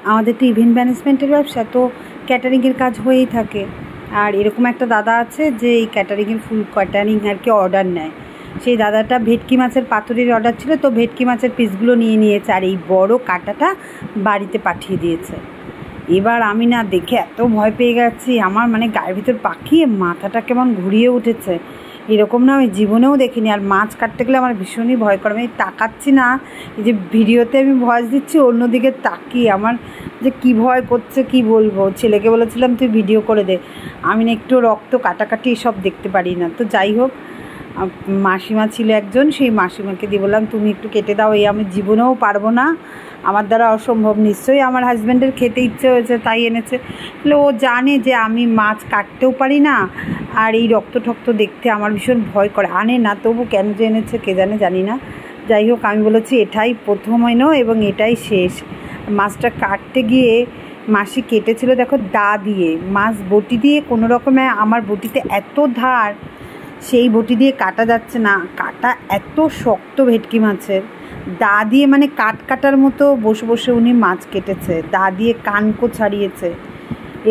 আমাদের তো ইভেন্ট ম্যানেজমেন্টের ব্যবসা, তো ক্যাটারিংয়ের কাজ হয়েই থাকে। আর এরকম একটা দাদা আছে যে এই ক্যাটারিংয়ের ফুল ক্যাটারিং আর কি অর্ডার নেয়। সেই দাদাটা ভেটকি মাছের পাতুরির অর্ডার ছিল, তো ভেটকি মাছের পিসগুলো নিয়ে নিয়েছে আর এই বড় কাঁটাটা বাড়িতে পাঠিয়ে দিয়েছে। এবার আমি না দেখে এত ভয় পেয়ে গেছি, আমার মানে গায়ের ভিতর পাকিয়ে মাথাটা কেমন ঘুরিয়ে উঠেছে। এরকম না আমি জীবনেও দেখিনি। আর মাছ কাটতে গেলে আমার ভীষণই ভয় করে। আমি তাকাচ্ছি না, এই যে ভিডিওতে আমি ভয়েস দিচ্ছি অন্যদিকে তাকিয়ে আমার যে কী ভয় করছে কি বলবো। ছেলেকে বলেছিলাম তুই ভিডিও করে দে, আমি না একটু রক্ত কাটাকাটি সব দেখতে পারি না। তো যাই হোক, মাসিমা ছিল একজন, সেই মাসিমাকে দিয়ে বললাম তুমি একটু কেটে দাও, এই আমি জীবনেও পারবো না, আমার দ্বারা অসম্ভব। নিশ্চয়ই আমার হাজব্যান্ডের খেতে ইচ্ছে হয়েছে তাই এনেছে। তাহলে ও জানে যে আমি মাছ কাটতেও পারি না, আর এই রক্ত ঠক্ত দেখতে আমার ভীষণ ভয় করে, আনে না। তবু কেন যে এনেছে কে জানে, জানি না। যাই হোক, আমি বলেছি এটাই প্রথম এনো এবং এটাই শেষ। মাছটা কাটতে গিয়ে মাসি কেটেছিল দেখো দা দিয়ে, মাছ বটি দিয়ে কোনো রকমে, আমার বটিতে এত ধার, সেই বটি দিয়ে কাটা যাচ্ছে না, কাটা এত শক্ত ভেটকি মাছের। দা দিয়ে মানে কাটার মতো বসে বসে উনি মাছ কেটেছে, দা দিয়ে কানকো ছাড়িয়েছে।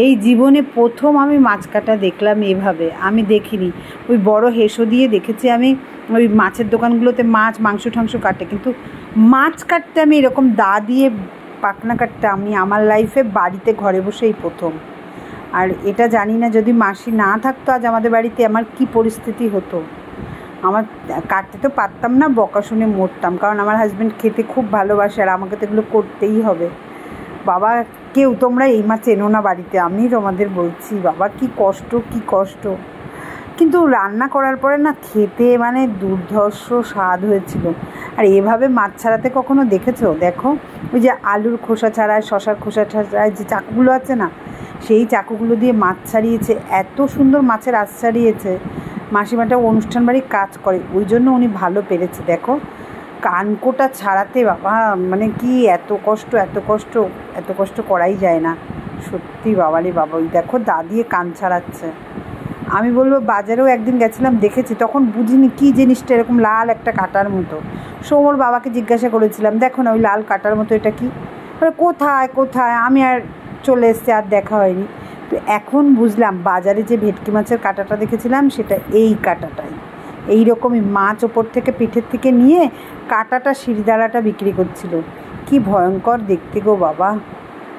এই জীবনে প্রথম আমি মাছ কাটা দেখলাম এভাবে, আমি দেখিনি। ওই বড় হেসো দিয়ে দেখেছি আমি, ওই মাছের দোকানগুলোতে মাছ মাংস ঠাংস কাটে, কিন্তু মাছ কাটতে আমি এরকম দা দিয়ে পাখনা কাটতে আমি আমার লাইফে বাড়িতে ঘরে বসেই প্রথম। আর এটা জানি না যদি মাসি না থাকতো আজ আমাদের বাড়িতে আমার কি পরিস্থিতি হতো। আমার কাটতে তো পারতাম না, বকা শুনে মরতাম, কারণ আমার হাজব্যান্ড খেতে খুব ভালোবাসে আর আমাকে তো এগুলো করতেই হবে। বাবা, কেউ তোমরা এই মাছ এনো না বাড়িতে, আমি তোমাদের বলছি বাবা কি কষ্ট কি কষ্ট। কিন্তু রান্না করার পরে না খেতে মানে দুর্ধর্ষ স্বাদ হয়েছিল। আর এভাবে মাছ ছাড়াতে কখনো দেখেছো? দেখো ওই যে আলুর খোসা ছাড়ায়, শশার খোসা ছাড়ায় যে চাকুগুলো আছে না, সেই চাকুগুলো দিয়ে মাছ ছাড়িয়েছে, এত সুন্দর মাছের আঁশ ছাড়িয়েছে। মাসিমাটা অনুষ্ঠান বাড়ি কাজ করে, ওই জন্য উনি ভালো পেরেছে। দেখো কানকোটা ছাড়াতে বাবা মানে কি এত কষ্ট, এত কষ্ট, এত কষ্ট করাই যায় না সত্যি। বাবারে বাবা, ওই দেখো দা দিয়ে কান ছাড়াচ্ছে। আমি বলবো বাজারেও একদিন গেছিলাম দেখেছি, তখন বুঝিনি কী জিনিসটা এরকম লাল একটা কাটার মতো। সৌমর বাবাকে জিজ্ঞাসা করেছিলাম দেখো না ওই লাল কাটার মতো এটা কি, কোথায় কোথায়, আমি আর চলে এসছে, আর দেখা হয়নি। তো এখন বুঝলাম বাজারে যে ভেটকি মাছের কাঁটাটা দেখেছিলাম সেটা এই কাঁটাটাই। এই রকমই মাছ ওপর থেকে পিঠের থেকে নিয়ে কাঁটাটা শিরদাঁড়াটা বিক্রি করছিল। কি ভয়ঙ্কর দেখতে গো বাবা।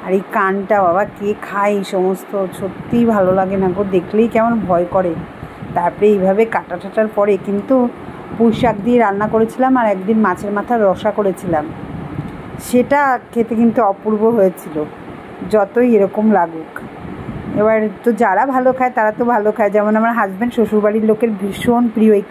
আর এই কানটা বাবা কে খায় এই সমস্ত, সত্যিই ভালো লাগে না গো, দেখলেই কেমন ভয় করে। তারপরে এইভাবে কাটা টাটার পরে কিন্তু পুঁই শাক দিয়ে রান্না করেছিলাম আর একদিন মাছের মাথার রসা করেছিলাম, সেটা খেতে কিন্তু অপূর্ব হয়েছিল, যতই এরকম লাগুক। এবার তো যারা ভালো খায় তারা তো ভালো খায়, যেমন আমার হাজব্যান্ড শ্বশুরবাড়ির লোকের ভীষণ প্রিয় এই